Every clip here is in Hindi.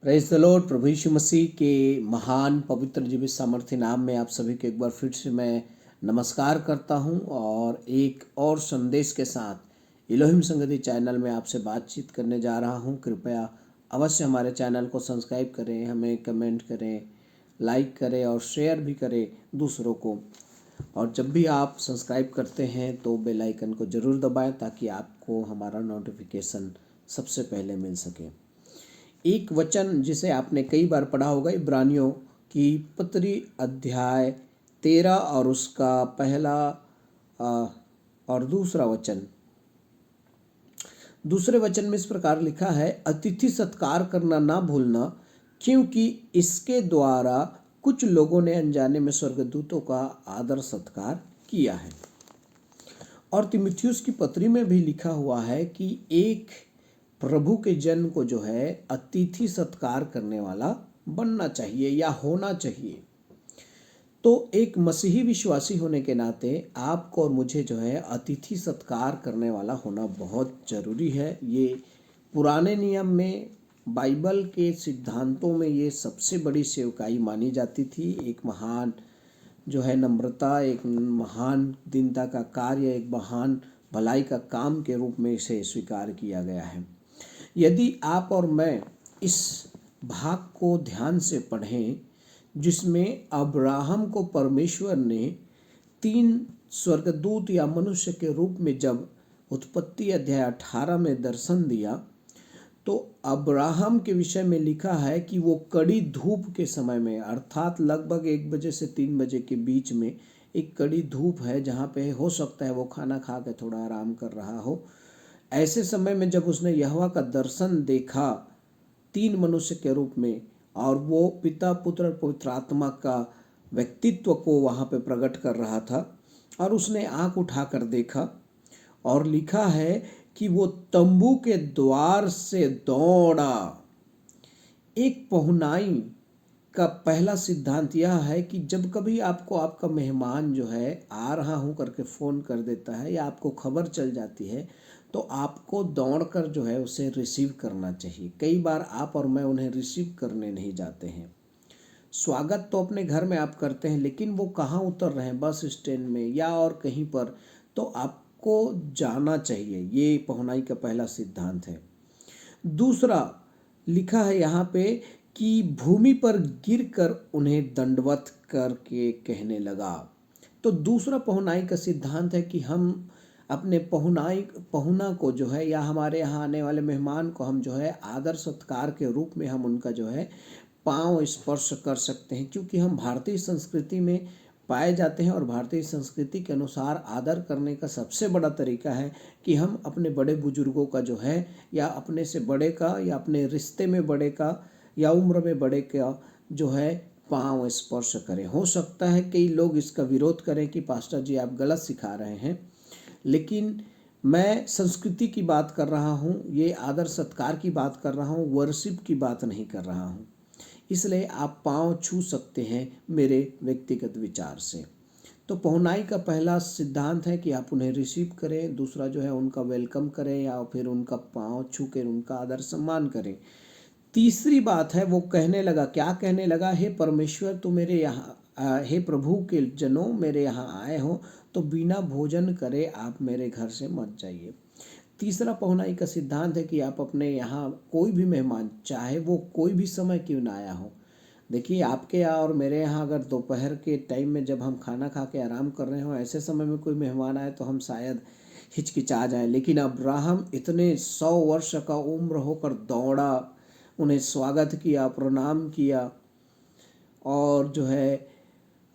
Praise the lord. प्रभु यीशु मसीह के महान पवित्र जीवित सामर्थ्य नाम में आप सभी को एक बार फिर से मैं नमस्कार करता हूं और एक और संदेश के साथ इलोहिम संगति चैनल में आपसे बातचीत करने जा रहा हूं। कृपया अवश्य हमारे चैनल को सब्सक्राइब करें, हमें कमेंट करें, लाइक करें और शेयर भी करें दूसरों को। और जब भी आप सब्सक्राइब करते हैं तो बेल आइकन को ज़रूर दबाएं ताकि आपको हमारा नोटिफिकेशन सबसे पहले मिल सके। एक वचन जिसे आपने कई बार पढ़ा होगा, इब्रानियों की पत्री अध्याय 13 और उसका पहला और दूसरा वचन। दूसरे वचन में इस प्रकार लिखा है, अतिथि सत्कार करना ना भूलना, क्योंकि इसके द्वारा कुछ लोगों ने अनजाने में स्वर्गदूतों का आदर सत्कार किया है। और तीमुथियुस की पत्री में भी लिखा हुआ है कि एक प्रभु के जन को जो है अतिथि सत्कार करने वाला बनना चाहिए या होना चाहिए। तो एक मसीही विश्वासी होने के नाते आपको और मुझे जो है अतिथि सत्कार करने वाला होना बहुत ज़रूरी है। ये पुराने नियम में, बाइबल के सिद्धांतों में ये सबसे बड़ी सेवकाई मानी जाती थी। एक महान जो है नम्रता, एक महान दीनता का कार्य, एक महान भलाई का काम के रूप में इसे स्वीकार किया गया है। यदि आप और मैं इस भाग को ध्यान से पढ़ें, जिसमें अब्राहम को परमेश्वर ने 3 स्वर्गदूत या मनुष्य के रूप में जब उत्पत्ति अध्याय 18 में दर्शन दिया, तो अब्राहम के विषय में लिखा है कि वो कड़ी धूप के समय में, अर्थात लगभग 1 बजे से 3 बजे के बीच में एक कड़ी धूप है, जहाँ पे हो सकता है वो खाना खा के थोड़ा आराम कर रहा हो। ऐसे समय में जब उसने यहोवा का दर्शन देखा 3 मनुष्य के रूप में, और वो पिता, पुत्र और पवित्र आत्मा का व्यक्तित्व को वहाँ पे प्रकट कर रहा था, और उसने आंख उठाकर देखा और लिखा है कि वो तंबू के द्वार से दौड़ा। एक पहुनाई का पहला सिद्धांत यह है कि जब कभी आपको आपका मेहमान जो है आ रहा हूँ करके फ़ोन कर देता है या आपको खबर चल जाती है, तो आपको दौड़कर जो है उसे रिसीव करना चाहिए। कई बार आप और मैं उन्हें रिसीव करने नहीं जाते हैं। स्वागत तो अपने घर में आप करते हैं, लेकिन वो कहाँ उतर रहे हैं, बस स्टैंड में या और कहीं पर, तो आपको जाना चाहिए। ये पहुनाई का पहला सिद्धांत है। दूसरा लिखा है यहाँ पे कि भूमि पर गिरकर उन्हें दंडवत करके कहने लगा। तो दूसरा पहुनाई का सिद्धांत है कि हम अपने पहुना को जो है, या हमारे यहाँ आने वाले मेहमान को हम जो है आदर सत्कार के रूप में हम उनका जो है पांव स्पर्श कर सकते हैं, क्योंकि हम भारतीय संस्कृति में पाए जाते हैं। और भारतीय संस्कृति के अनुसार आदर करने का सबसे बड़ा तरीका है कि हम अपने बड़े बुजुर्गों का जो है, या अपने से बड़े का, या अपने रिश्ते में बड़े का, या उम्र में बड़े का जो है पांव स्पर्श करें। हो सकता है कई लोग इसका विरोध करें कि पास्टर जी आप गलत सिखा रहे हैं, लेकिन मैं संस्कृति की बात कर रहा हूँ, ये आदर सत्कार की बात कर रहा हूँ, वर्शिप की बात नहीं कर रहा हूँ। इसलिए आप पांव छू सकते हैं मेरे व्यक्तिगत विचार से। तो पहुनाई का पहला सिद्धांत है कि आप उन्हें रिसीव करें। दूसरा जो है उनका वेलकम करें, या फिर उनका पांव छू कर उनका आदर सम्मान करें। तीसरी बात है, वो कहने लगा, क्या कहने लगा, हे परमेश्वर तू मेरे यहाँ, हे प्रभु के जनों मेरे यहाँ आए हो तो बिना भोजन करे आप मेरे घर से मत जाइए। तीसरा पहुनाई का सिद्धांत है कि आप अपने यहाँ कोई भी मेहमान, चाहे वो कोई भी समय क्यों ना आया हो, देखिए आपके यहाँ और मेरे यहाँ अगर दोपहर के टाइम में जब हम खाना खा के आराम कर रहे हो, ऐसे समय में कोई मेहमान आए तो हम शायद हिचकिचा जाए, लेकिन अब्राहम इतने 100 वर्ष का उम्र होकर दौड़ा, उन्हें स्वागत किया, प्रणाम किया, और जो है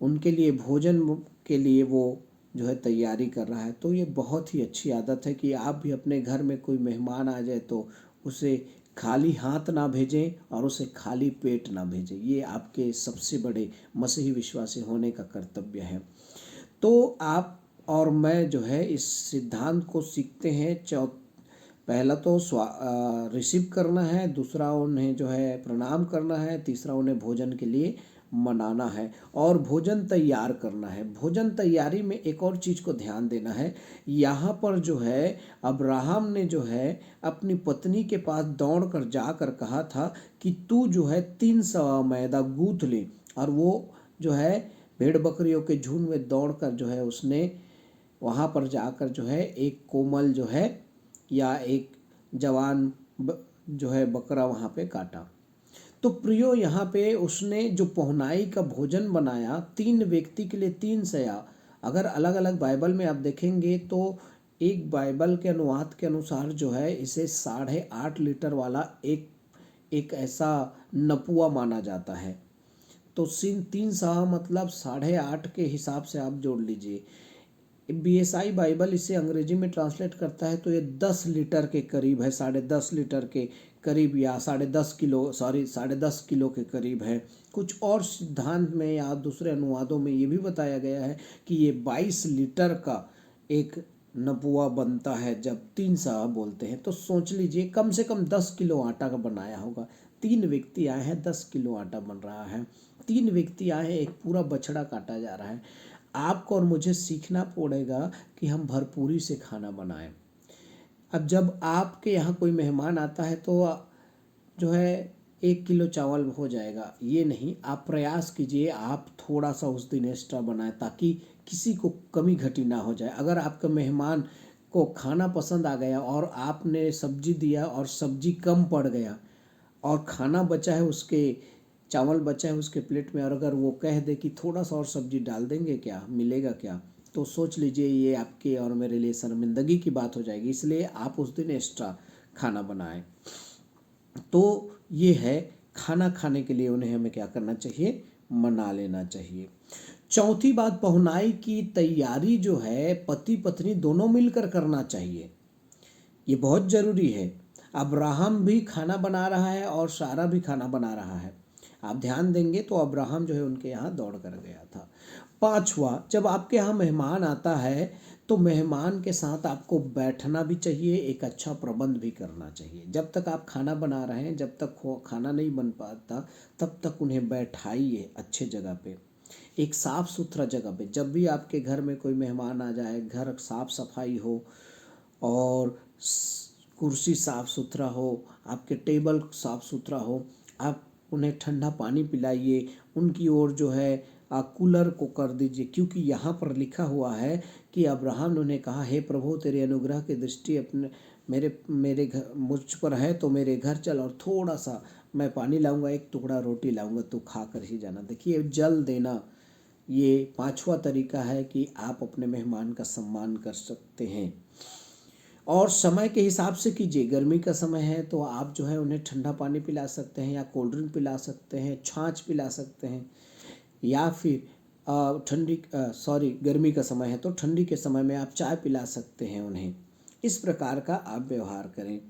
उनके लिए भोजन के लिए वो जो है तैयारी कर रहा है। तो ये बहुत ही अच्छी आदत है कि आप भी अपने घर में कोई मेहमान आ जाए तो उसे खाली हाथ ना भेजें और उसे खाली पेट ना भेजें। ये आपके सबसे बड़े मसीही विश्वासी होने का कर्तव्य है। तो आप और मैं जो है इस सिद्धांत को सीखते हैं। पहला तो रिसीव करना है, दूसरा उन्हें जो है प्रणाम करना है, तीसरा उन्हें भोजन के लिए मनाना है और भोजन तैयार करना है। भोजन तैयारी में एक और चीज़ को ध्यान देना है। यहाँ पर जो है अब्राहम ने जो है अपनी पत्नी के पास दौड़ कर जाकर कहा था कि तू जो है 3 सवा मैदा गूँथ ले, और वो जो है भेड़ बकरियों के झुंड में दौड़कर जो है उसने वहाँ पर जाकर जो है एक कोमल जो है या एक जवान जो है बकरा वहाँ पे काटा। तो प्रियो यहाँ पे उसने जो पहुनाई का भोजन बनाया 3 व्यक्ति के लिए 3 सया। अगर अलग अलग बाइबल में आप देखेंगे तो एक बाइबल के अनुवाद के अनुसार जो है इसे 8.5 लीटर वाला एक ऐसा नपुआ माना जाता है। तो 3 सहा मतलब 8.5 के हिसाब से आप जोड़ लीजिए। BSI बाइबल इसे अंग्रेजी में ट्रांसलेट करता है तो ये 10 लीटर के करीब है, 10.5 लीटर के करीब, या 10.5 किलो के करीब है। कुछ और सिद्धांत में या दूसरे अनुवादों में ये भी बताया गया है कि ये 22 लीटर का एक नपुआ बनता है जब 3 सहा बोलते हैं। तो सोच लीजिए कम से कम 10 किलो आटा का बनाया होगा। 3 व्यक्ति आए हैं, 10 किलो आटा बन रहा है। 3 व्यक्ति आए हैं, एक पूरा बछड़ा काटा जा रहा है। आपको और मुझे सीखना पड़ेगा कि हम भरपूरी से खाना बनाएं। अब जब आपके यहाँ कोई मेहमान आता है तो जो है 1 किलो चावल हो जाएगा, ये नहीं, आप प्रयास कीजिए आप थोड़ा सा उस दिन एक्स्ट्रा बनाएं ताकि किसी को कमी घटी ना हो जाए। अगर आपके मेहमान को खाना पसंद आ गया और आपने सब्जी दिया और सब्जी कम पड़ गया और खाना बचा है, उसके चावल बचा है उसके प्लेट में, और अगर वो कह दे कि थोड़ा सा और सब्जी डाल देंगे क्या, मिलेगा क्या, तो सोच लीजिए ये आपके और मेरे लिए शर्मिंदगी की बात हो जाएगी। इसलिए आप उस दिन एक्स्ट्रा खाना बनाएं। तो ये है खाना खाने के लिए उन्हें हमें क्या करना चाहिए, मना लेना चाहिए। चौथी बात, पहुनाई की तैयारी जो है पति पत्नी दोनों मिलकर करना चाहिए। ये बहुत ज़रूरी है। अब्राहम भी खाना बना रहा है और सारा भी खाना बना रहा है। आप ध्यान देंगे तो अब्राहम जो है उनके यहाँ दौड़ कर गया था। 5वां, जब आपके यहाँ मेहमान आता है तो मेहमान के साथ आपको बैठना भी चाहिए, एक अच्छा प्रबंध भी करना चाहिए। जब तक आप खाना बना रहे हैं, जब तक खाना नहीं बन पाता तब तक उन्हें बैठाइए अच्छे जगह पे, एक साफ़ सुथरा जगह पे। जब भी आपके घर में कोई मेहमान आ जाए, घर साफ़ सफाई हो और कुर्सी साफ़ सुथरा हो, आपके टेबल साफ़ सुथरा हो, आप उन्हें ठंडा पानी पिलाइए, उनकी ओर जो है कूलर को कर दीजिए, क्योंकि यहाँ पर लिखा हुआ है कि अब्राहम ने उन्हें कहा, हे प्रभु तेरे अनुग्रह की दृष्टि अपने मेरे घर मुझ पर है तो मेरे घर चल और थोड़ा सा मैं पानी लाऊंगा, एक टुकड़ा रोटी लाऊंगा, तू खा कर ही जाना। देखिए जल देना ये 5वां तरीका है कि आप अपने मेहमान का सम्मान कर सकते हैं। और समय के हिसाब से कीजिए। गर्मी का समय है तो आप जो है उन्हें ठंडा पानी पिला सकते हैं या कोल्ड ड्रिंक पिला सकते हैं, छाछ पिला सकते हैं, या फिर गर्मी का समय है तो ठंडी के समय में आप चाय पिला सकते हैं उन्हें। इस प्रकार का आप व्यवहार करें।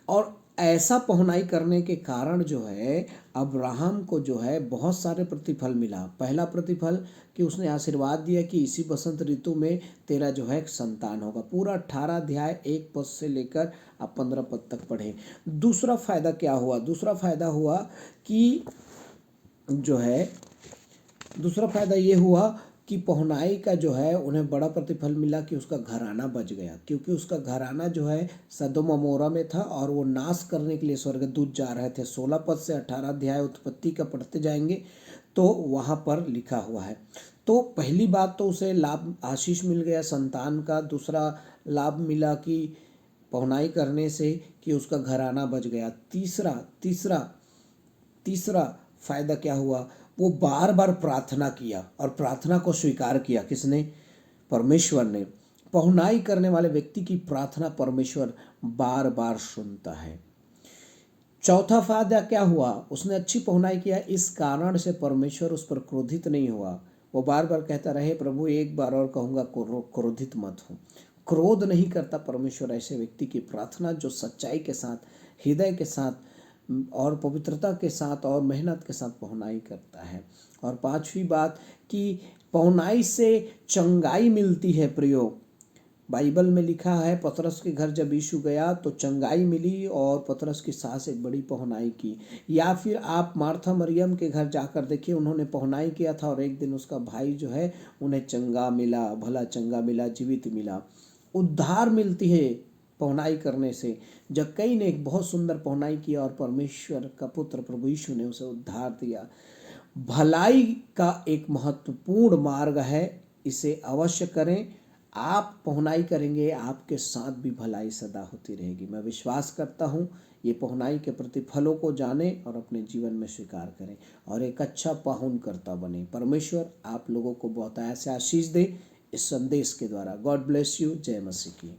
और ऐसा पहुनाई करने के कारण जो है अब्राहम को जो है बहुत सारे प्रतिफल मिला। पहला प्रतिफल कि उसने आशीर्वाद दिया कि इसी बसंत ऋतु में तेरा जो है संतान होगा। पूरा 18 अध्याय 1 पद से लेकर आप 15 पद तक पढ़े। दूसरा फायदा क्या हुआ? दूसरा फायदा हुआ कि जो है दूसरा फायदा ये हुआ कि पहुनाई का जो है उन्हें बड़ा प्रतिफल मिला कि उसका घराना बच गया, क्योंकि उसका घराना जो है सदोम अमोरा में था और वो नाश करने के लिए स्वर्गदूत जा रहे थे। 16 पद से 18 अध्याय उत्पत्ति का पढ़ते जाएंगे तो वहाँ पर लिखा हुआ है। तो पहली बात तो उसे लाभ आशीष मिल गया संतान का। दूसरा लाभ मिला कि पहुनाई करने से कि उसका घराना बच गया। तीसरा फायदा क्या हुआ? वो बार बार प्रार्थना किया और प्रार्थना को स्वीकार किया। किसने? परमेश्वर ने। पहुनाई करने वाले व्यक्ति की प्रार्थना परमेश्वर बार बार सुनता है। चौथा फायदा क्या हुआ? उसने अच्छी पहुनाई किया, इस कारण से परमेश्वर उस पर क्रोधित नहीं हुआ। वो बार बार कहता रहे, प्रभु एक बार और कहूँगा क्रोधित मत हो। क्रोध नहीं करता परमेश्वर ऐसे व्यक्ति की प्रार्थना जो सच्चाई के साथ, हृदय के साथ और पवित्रता के साथ और मेहनत के साथ पहुनाई करता है। और 5वीं बात कि पहुनाई से चंगाई मिलती है। प्रियो, बाइबल में लिखा है पतरस के घर जब यीशु गया तो चंगाई मिली और पतरस की सास एक बड़ी पहुनाई की। या फिर आप मार्था मरियम के घर जाकर देखिए, उन्होंने पहुनाई किया था और एक दिन उसका भाई जो है उन्हें चंगा मिला, भला चंगा मिला, जीवित मिला। उद्धार मिलती है पहुनाई करने से। जक्कई ने एक बहुत सुंदर पहुनाई किया और परमेश्वर का पुत्र प्रभु यीशु ने उसे उद्धार दिया। भलाई का एक महत्वपूर्ण मार्ग है, इसे अवश्य करें। आप पहुनाई करेंगे, आपके साथ भी भलाई सदा होती रहेगी। मैं विश्वास करता हूँ ये पहुनाई के प्रतिफलों को जानें और अपने जीवन में स्वीकार करें और एक अच्छा पाहुन करता बने। परमेश्वर आप लोगों को बहुत ऐसे आशीष दे इस संदेश के द्वारा। God bless you. जय मसीह की।